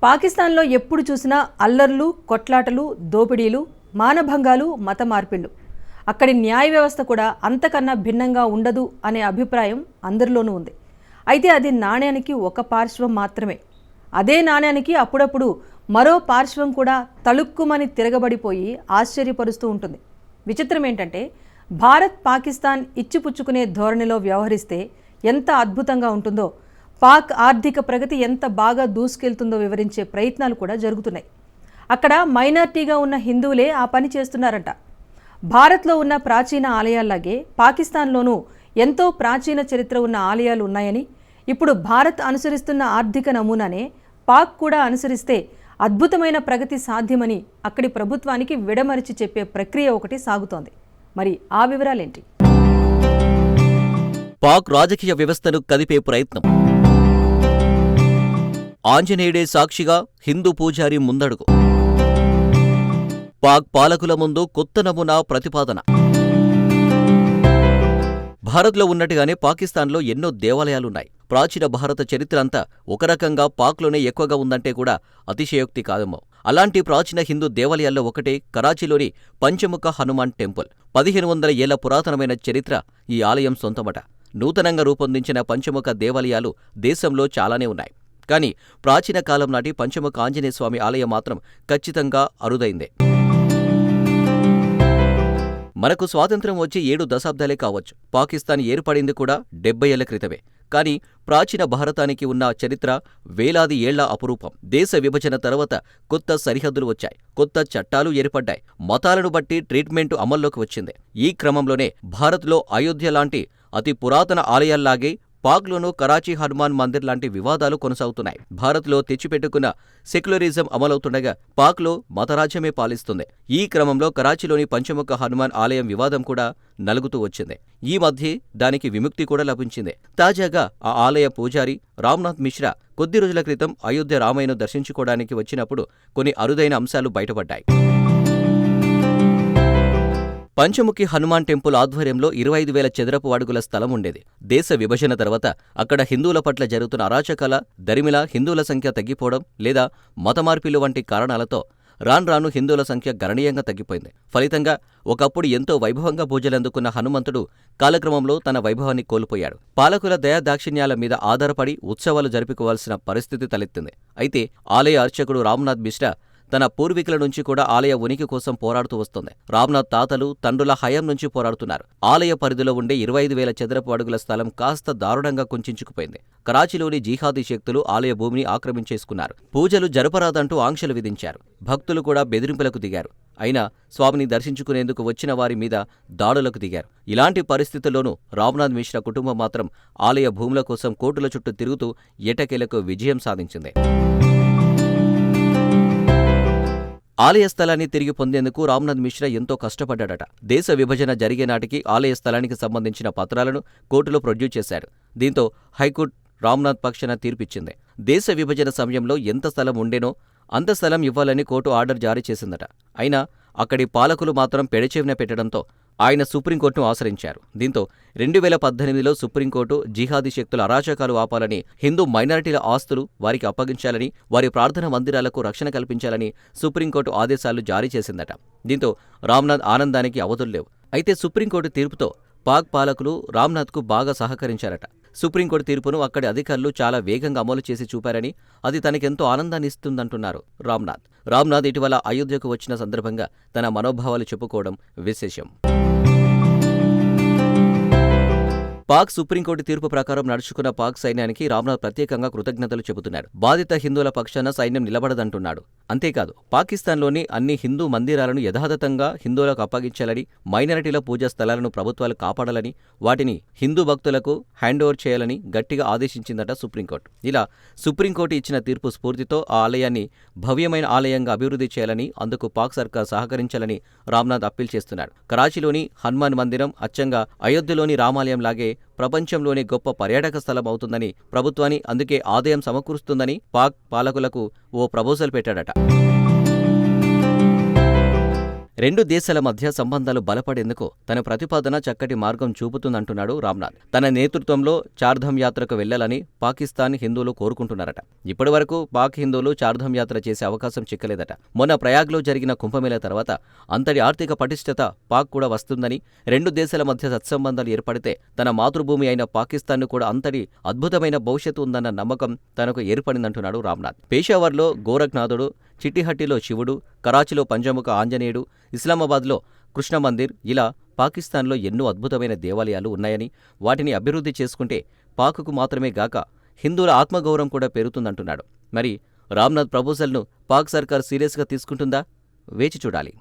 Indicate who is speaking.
Speaker 1: పాకిస్తాన్లో ఎప్పుడు చూసినా అల్లర్లు, కొట్లాటలు, దోపిడీలు, మానభంగాలు, మత మార్పిళ్లు. అక్కడి న్యాయ వ్యవస్థ కూడా అంతకన్నా భిన్నంగా ఉండదు అనే అభిప్రాయం అందరిలోనూ ఉంది. అయితే అది నాణ్యానికి ఒక పార్శ్వం మాత్రమే. అదే నాణ్యానికి అప్పుడప్పుడు మరో పార్శ్వం కూడా తళుక్కుమని తిరగబడిపోయి ఆశ్చర్యపరుస్తూ ఉంటుంది. విచిత్రం ఏంటంటే భారత్, పాకిస్తాన్ ఇచ్చిపుచ్చుకునే ధోరణిలో వ్యవహరిస్తే ఎంత అద్భుతంగా ఉంటుందో, పాక్ ఆర్థిక ప్రగతి ఎంత బాగా దూసుకెళ్తుందో వివరించే ప్రయత్నాలు కూడా జరుగుతున్నాయి. అక్కడ మైనార్టీగా ఉన్న హిందువులే ఆ పని చేస్తున్నారంట. భారత్లో ఉన్న ప్రాచీన ఆలయాల్లాగే పాకిస్తాన్లోనూ ఎంతో ప్రాచీన చరిత్ర ఉన్న ఆలయాలు ఉన్నాయని, ఇప్పుడు భారత్ అనుసరిస్తున్న ఆర్థిక నమూనానే పాక్ కూడా అనుసరిస్తే అద్భుతమైన ప్రగతి సాధ్యమని అక్కడి ప్రభుత్వానికి విడమరిచి చెప్పే ప్రక్రియ ఒకటి సాగుతోంది. మరి ఆ వివరాలేంటి?
Speaker 2: పాక్ రాజకీయ వ్యవస్థను కదిపే ప్రయత్నం. ఆంజనేయుడే సాక్షిగా హిందూ పూజారి ముందడుగు. పాక్ పాలకుల ముందు కొత్త నమూనా ప్రతిపాదన. భారత్లో ఉన్నట్టుగానే పాకిస్తాన్లో ఎన్నో దేవాలయాలున్నాయి. ప్రాచీన భారత చరిత్ర అంతా ఒక రకంగా పాక్లోనే ఎక్కువగా ఉందంటే కూడా అతిశయోక్తి కాదేమో. అలాంటి ప్రాచీన హిందూ దేవాలయాల్లో ఒకటే కరాచీలోని పంచముఖ హనుమాన్ టెంపుల్. 1500 ఏళ్ల పురాతనమైన చరిత్ర ఈ ఆలయం సొంతమట. నూతనంగా రూపొందించిన పంచముఖ దేవాలయాలు దేశంలో చాలానే ఉన్నాయి. కానీ ప్రాచీన కాలం నాటి పంచముఖ ఆంజనేయ స్వామి ఆలయం మాత్రం ఖచ్చితంగా అరుదైందే. మనకు స్వాతంత్ర్యం వచ్చి 7 దశాబ్దాలే కావచ్చు. పాకిస్తాన్ ఏర్పడింది కూడా 70 ఏళ్ల క్రితమే. కానీ ప్రాచీన భారతానికి ఉన్న చరిత్ర వేలాది ఏళ్ల అపురూపం. దేశ విభజన తర్వాత కొత్త సరిహద్దులు వచ్చాయి, కొత్త చట్టాలు ఏర్పడ్డాయి, మతాలను బట్టి ట్రీట్మెంటు అమల్లోకి వచ్చింది. ఈ క్రమంలోనే భారత్లో అయోధ్య లాంటి అతి పురాతన ఆలయాల్లాగే పాక్లోనూ కరాచీ హనుమాన్ మందిర్ లాంటి వివాదాలు కొనసాగుతున్నాయి. భారత్లో తెచ్చిపెట్టుకున్న సెక్యులరిజం అమలవుతుండగా పాక్లో మతరాజ్యమే పాలిస్తుంది. ఈ క్రమంలో కరాచీలోని పంచముఖ హనుమాన్ ఆలయం వివాదం కూడా నలుగుతూ వచ్చింది. ఈ మధ్య దానికి విముక్తి కూడా లభించింది. తాజాగా ఆ ఆలయ పూజారి రామ్నాథ్ మిశ్రా కొద్ది రోజుల క్రితం అయోధ్య రామయ్యను దర్శించుకోవడానికి వచ్చినప్పుడు కొన్ని అరుదైన అంశాలు బయటపడ్డాయి. పంచముఖి హనుమాన్ టెంపుల్ ఆధ్వర్యంలో 25,000 చదరపు అడుగుల స్థలం ఉండేది. దేశ విభజన తర్వాత అక్కడ హిందువుల పట్ల జరుగుతున్న అరాచకాల దరిమిల హిందువుల సంఖ్య తగ్గిపోవడం లేదా మత మార్పిలు వంటి కారణాలతో రాను హిందువుల సంఖ్య గణనీయంగా తగ్గిపోయింది. ఫలితంగా ఒకప్పుడు ఎంతో వైభవంగా పూజలందుకున్న హనుమంతుడు కాలక్రమంలో తన వైభవాన్ని కోల్పోయాడు. పాలకుల దయాదాక్షిణ్యాల మీద ఆధారపడి ఉత్సవాలు జరుపుకోవాల్సిన పరిస్థితి తలెత్తింది. అయితే ఆలయ అర్చకుడు రామ్నాథ్ మిశ్రా తన పూర్వీకుల నుంచి కూడా ఆలయ ఉనికి కోసం పోరాడుతూ వస్తుంది. రామ్నాథ్ తాతలు, తండ్రుల హయాం నుంచి పోరాడుతున్నారు. ఆలయ పరిధిలో ఉండే 25,000 చదరపు అడుగుల స్థలం కాస్త దారుణంగా కుంచుకుపోయింది. కరాచీలోని జిహాదీ శక్తులు ఆలయ భూమిని ఆక్రమించేసుకున్నారు. పూజలు జరపరాదంటూ ఆంక్షలు విధించారు. భక్తులు కూడా బెదిరింపులకు దిగారు. అయినా స్వామిని దర్శించుకునేందుకు వచ్చిన వారి మీద దాడులకు దిగారు. ఇలాంటి పరిస్థితుల్లోనూ రామ్నాథ్ మిశ్రా కుటుంబం మాత్రం ఆలయ భూముల కోసం కోర్టుల చుట్టూ తిరుగుతూ ఎట్టకేలకు విజయం సాధించింది. ఆలయ స్థలాన్ని తిరిగి పొందేందుకు రామ్నాథ్ మిశ్రా ఎంతో కష్టపడ్డాడట. దేశ విభజన జరిగే నాటికి ఆలయ స్థలానికి సంబంధించిన పత్రాలను కోర్టులో ప్రొడ్యూస్ చేశాడు. దీంతో హైకోర్టు రామ్నాథ్ పక్షాన తీర్పిచ్చింది. దేశ విభజన సమయంలో ఎంత స్థలం ఉండేనో అంత స్థలం ఇవ్వాలని కోర్టు ఆర్డర్ జారీ చేసిందట. అయినా అక్కడి పాలకులు మాత్రం పెడచెవిన పెట్టడంతో ఆయన సుప్రీంకోర్టును ఆశ్రయించారు. దీంతో 2018లో సుప్రీంకోర్టు జిహాదీ శక్తుల అరాచకాలు ఆపాలని, హిందూ మైనారిటీల ఆస్తులు వారికి అప్పగించాలని, వారి ప్రార్థనా మందిరాలకు రక్షణ కల్పించాలని సుప్రీంకోర్టు ఆదేశాలు జారీ చేసిందట. దీంతో రామ్నాథ్ ఆనందానికి అవధుల్లేవు. అయితే సుప్రీంకోర్టు తీర్పుతో పాక్ పాలకులు రామ్నాథ్కు బాగా సహకరించారట. సుప్రీంకోర్టు తీర్పును అక్కడి అధికారులు చాలా వేగంగా అమలు చేసి చూపారని, అది తనకెంతో ఆనందాన్ని ఇస్తుందంటున్నారు రామ్నాథ్ ఇటీవల అయోధ్యకు వచ్చిన సందర్భంగా తన మనోభావాలు చెప్పుకోవడం విశేషం. పాక్ సుప్రీంకోర్టు తీర్పు ప్రకారం నడుచుకున్న పాక్ సైన్యానికి రామ్నాథ్ ప్రత్యేకంగా కృతజ్ఞతలు చెబుతున్నాడు. బాధిత హిందువుల పక్షాన సైన్యం నిలబడదంటున్నాడు. అంతేకాదు, పాకిస్తాన్లోని అన్ని హిందూ మందిరాలను యథాతథంగా హిందువులకు అప్పగించాలని, మైనారిటీల పూజా స్థలాలను ప్రభుత్వాలు కాపాడాలని, వాటిని హిందూ భక్తులకు హ్యాండ్ ఓవర్ చేయాలని గట్టిగా ఆదేశించిందట సుప్రీంకోర్టు. ఇలా సుప్రీంకోర్టు ఇచ్చిన తీర్పు స్ఫూర్తితో ఆ ఆలయాన్ని భవ్యమైన ఆలయంగా అభివృద్ధి చేయాలని, అందుకు పాక్ సర్కార్ సహకరించాలని రామ్నాథ్ అప్పీల్ చేస్తున్నాడు. కరాచీలోని హనుమాన్ మందిరం అచ్చంగా అయోధ్యలోని రామాలయం లాగే ప్రపంచంలోనే గొప్ప పర్యాటక స్థలం అవుతుందని, ప్రభుత్వాన్ని అందుకే ఆదాయం సమకూరుస్తుందని పాక్ పాలకులకు ఓ ప్రపోజల్ పెట్టాడట. రెండు దేశాల మధ్య సంబంధాలు బలపడేందుకు తన ప్రతిపాదన చక్కటి మార్గం చూపుతుందంటున్నాడు రామ్నాథ్. తన నేతృత్వంలో చార్ధామ్ యాత్రకు వెళ్లాలని పాకిస్తాన్ హిందువులు కోరుకుంటున్నారట. ఇప్పటివరకు పాక్ హిందువులు చార్ధామ్ యాత్ర చేసే అవకాశం చిక్కలేదట. మొన్న ప్రయాగ్లో జరిగిన కుంభమేళా తర్వాత అంతటి ఆర్థిక పటిష్టత పాక్ కూడా వస్తుందని, రెండు దేశాల మధ్య సత్సంబంధాలు ఏర్పడితే తన మాతృభూమి అయిన పాకిస్తాన్ను కూడా అంతటి అద్భుతమైన భవిష్యత్తు ఉందన్న నమ్మకం తనకు ఏర్పడిందంటున్నాడు రామ్నాథ్. పేషావర్లో గోరఖ్నాథుడు, చిట్టిహట్టిలో శివుడు, కరాచీలో పంచముఖ ఆంజనేయుడు, ఇస్లామాబాద్లో కృష్ణ మందిర్, ఇలా పాకిస్తాన్లో ఎన్నో అద్భుతమైన దేవాలయాలు ఉన్నాయని, వాటిని అభివృద్ధి చేసుకుంటే పాక్కు మాత్రమే గాక హిందువుల ఆత్మగౌరవం కూడా పెరుగుతుందంటున్నాడు. మరి రామ్నాథ్ ప్రపోజల్ను పాక్ సర్కార్ సీరియస్గా తీసుకుంటుందా? వేచి చూడాలి.